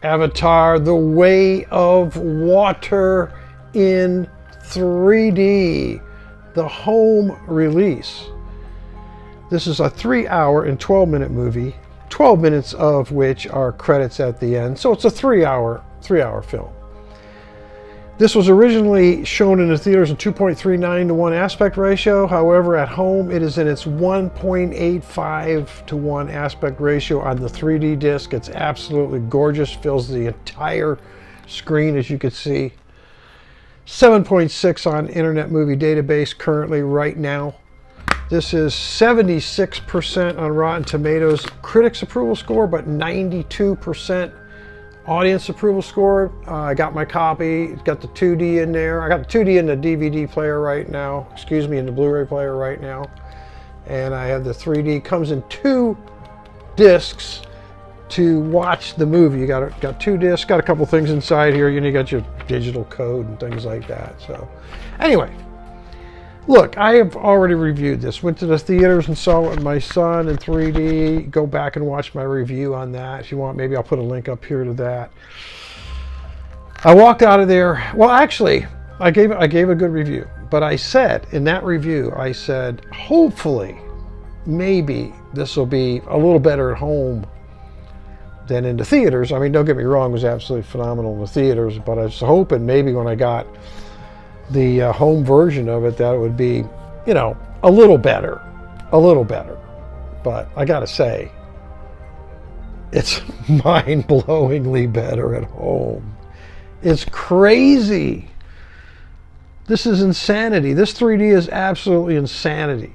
Avatar: The Way of Water in 3D, the home release. This is a 3-hour and 12-minute movie, 12 minutes of which are credits at the end. So it's a 3-hour film. This was originally shown in the theaters in 2.39 to 1 aspect ratio. However, at home it is in its 1.85 to 1 aspect ratio on the 3D disc. It's absolutely gorgeous, fills the entire screen, as you can see. 7.6 on Internet Movie Database currently right now. This is 76% on Rotten Tomatoes critics approval score, but 92% audience approval score. I got my copy. It's got the 2D in there. I got the 2D in the DVD player right now. Excuse me, in the Blu-ray player right now. And I have the 3D. Comes in 2 discs to watch the movie. You got 2 discs. Got a couple things inside here. You got your digital code and things like that. So, anyway. Look, I have already reviewed this. Went to the theaters and saw it with my son in 3D. Go back and watch my review on that. If you want, maybe I'll put a link up here to that. I walked out of there. Well, actually, I gave a good review. But I said, in that review, I said, hopefully, maybe this will be a little better at home than in the theaters. I mean, don't get me wrong, it was absolutely phenomenal in the theaters. But I was hoping maybe when I got the home version of it, that it would be, you know, a little better. But I gotta say, it's mind-blowingly better at home. It's crazy. This is insanity. This 3D is absolutely insanity.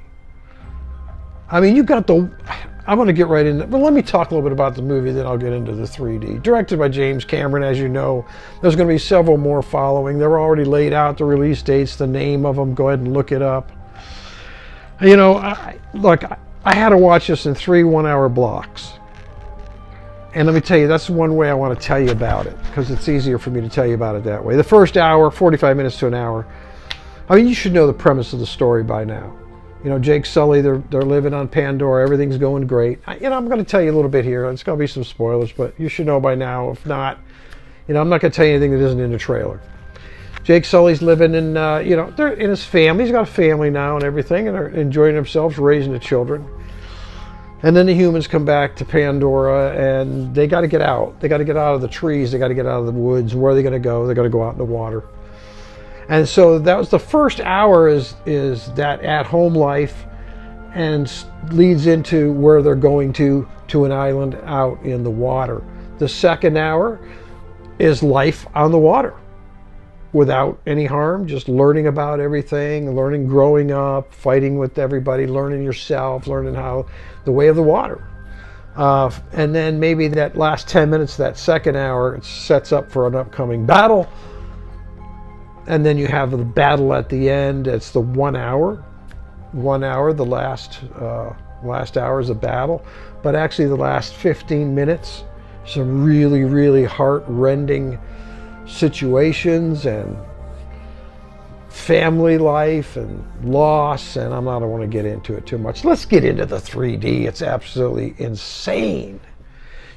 I mean, you got the... I'm going to get right into it, but let me talk a little bit about the movie, then I'll get into the 3D. Directed by James Cameron, as you know. There's going to be several more following. They're already laid out, the release dates, the name of them. Go ahead and look it up. You know, look, I had to watch this in 3 one-hour blocks. And let me tell you, that's one way I want to tell you about it, because it's easier for me to tell you about it that way. The first hour, 45 minutes to an hour, I mean, you should know the premise of the story by now. You know, Jake Sully, they're living on Pandora. Everything's going great. You know, I'm going to tell you a little bit here. It's going to be some spoilers, but you should know by now. If not, you know, I'm not going to tell you anything that isn't in the trailer. Jake Sully's living in, you know, they're in his family. He's got a family now and everything, and they're enjoying themselves, raising the children. And then the humans come back to Pandora, and they got to get out. They got to get out of the trees. They got to get out of the woods. Where are they going to go? They're going to go out in the water. And so that was the first hour is that at-home life, and leads into where they're going to an island out in the water. The second hour is life on the water without any harm, just learning about everything, learning growing up, fighting with everybody, learning yourself, learning how the way of the water. And then maybe that last 10 minutes, that second hour, it sets up for an upcoming battle. And then you have the battle at the end. It's the 1 hour. 1 hour, the last hour is a battle. But actually the last 15 minutes, some really, really heart-rending situations and family life and loss. And I don't want to get into it too much. Let's get into the 3D. It's absolutely insane.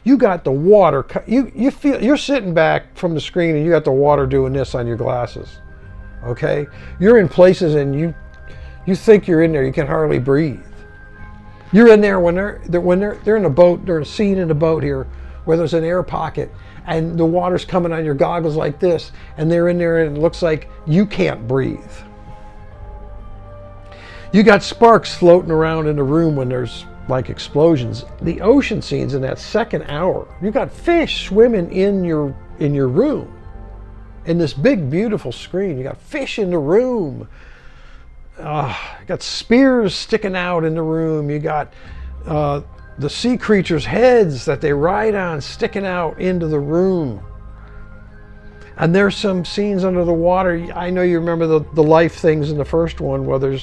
You got the water, you feel, you're sitting back from the screen and you got the water doing this on your glasses, okay? You're in places and you think you're in there, you can hardly breathe. You're in there when they're in a boat, they're seen in a boat here where there's an air pocket and the water's coming on your goggles like this, and they're in there and it looks like you can't breathe. You got sparks floating around in the room when there's like explosions. The ocean scenes in that second hour, you got fish swimming in your room, in this big beautiful screen. You got fish in the room. You got spears sticking out in the room. You got the sea creatures' heads that they ride on sticking out into the room. And there's some scenes under the water. I know you remember the life things in the first one where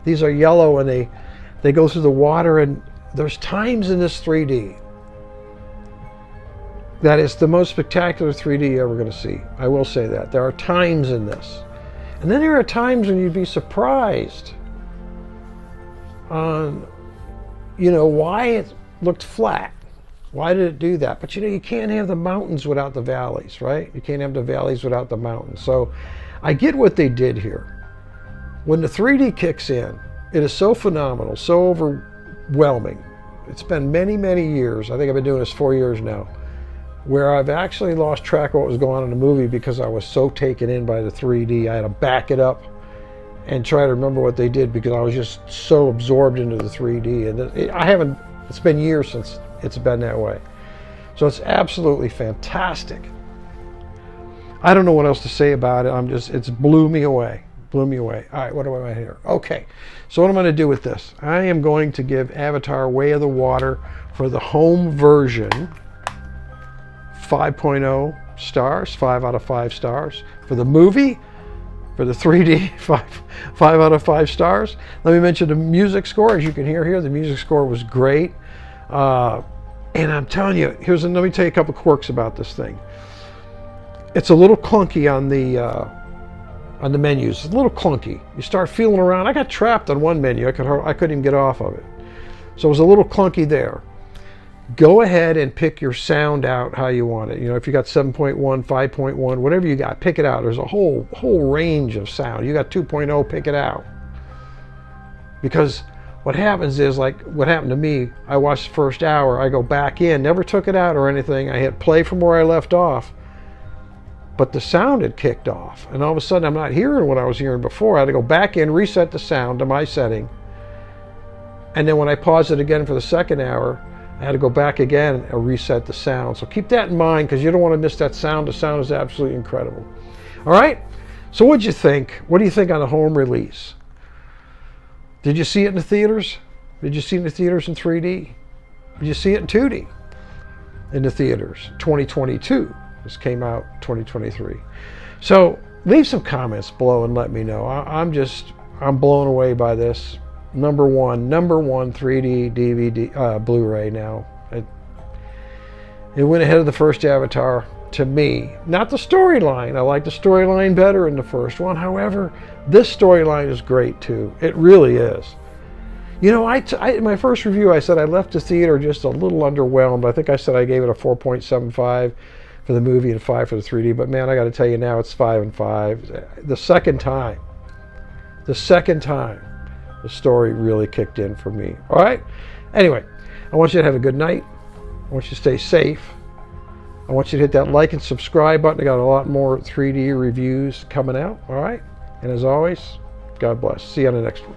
these are yellow and they go through the water, and there's times in this 3D that is the most spectacular 3D you're ever going to see. I will say that. There are times in this. And then there are times when you'd be surprised on, you know, why it looked flat. Why did it do that? But you know, you can't have the mountains without the valleys, right? You can't have the valleys without the mountains. So I get what they did here. When the 3D kicks in, it is so phenomenal, so overwhelming. It's been many, many years. I think I've been doing this 4 years now, where I've actually lost track of what was going on in the movie because I was so taken in by the 3D. I had to back it up and try to remember what they did because I was just so absorbed into the 3D. And it's been years since it's been that way. So it's absolutely fantastic. I don't know what else to say about it. It's blew me away. Blew me away. All right, what do I want here? Okay, so what I'm going to do with this, I am going to give Avatar Way of the Water for the home version 5.0 stars, 5 out of 5 stars. For the movie, for the 3D, 5 out of 5 stars. Let me mention the music score. As you can hear here, the music score was great. And I'm telling you, let me tell you a couple quirks about this thing. It's a little clunky on the menus. It's a little clunky. You start feeling around. I got trapped on one menu. I couldn't even get off of it. So it was a little clunky there. Go ahead and pick your sound out how you want it. You know, if you got 7.1, 5.1, whatever you got, pick it out. There's a whole range of sound. You got 2.0, pick it out. Because what happens is, like what happened to me, I watched the first hour, I go back in, never took it out or anything. I hit play from where I left off, but the sound had kicked off. And all of a sudden I'm not hearing what I was hearing before. I had to go back in, reset the sound to my setting. And then when I paused it again for the second hour, I had to go back again and reset the sound. So keep that in mind because you don't want to miss that sound. The sound is absolutely incredible. All right, so what'd you think? What do you think on the home release? Did you see it in the theaters? Did you see it in the theaters in 3D? Did you see it in 2D in the theaters? 2022. This came out 2023. So leave some comments below and let me know. I'm blown away by this. Number one 3D DVD Blu-ray now. It went ahead of the first Avatar to me. Not the storyline. I like the storyline better in the first one. However, this storyline is great too. It really is. You know, in my first review, I said I left the theater just a little underwhelmed. I think I said I gave it a 4.75 for the movie and 5 for the 3D. But man, I got to tell you now, it's 5 and 5. The second time, the story really kicked in for me. All right? Anyway, I want you to have a good night. I want you to stay safe. I want you to hit that like and subscribe button. I got a lot more 3D reviews coming out. All right? And as always, God bless. See you on the next one.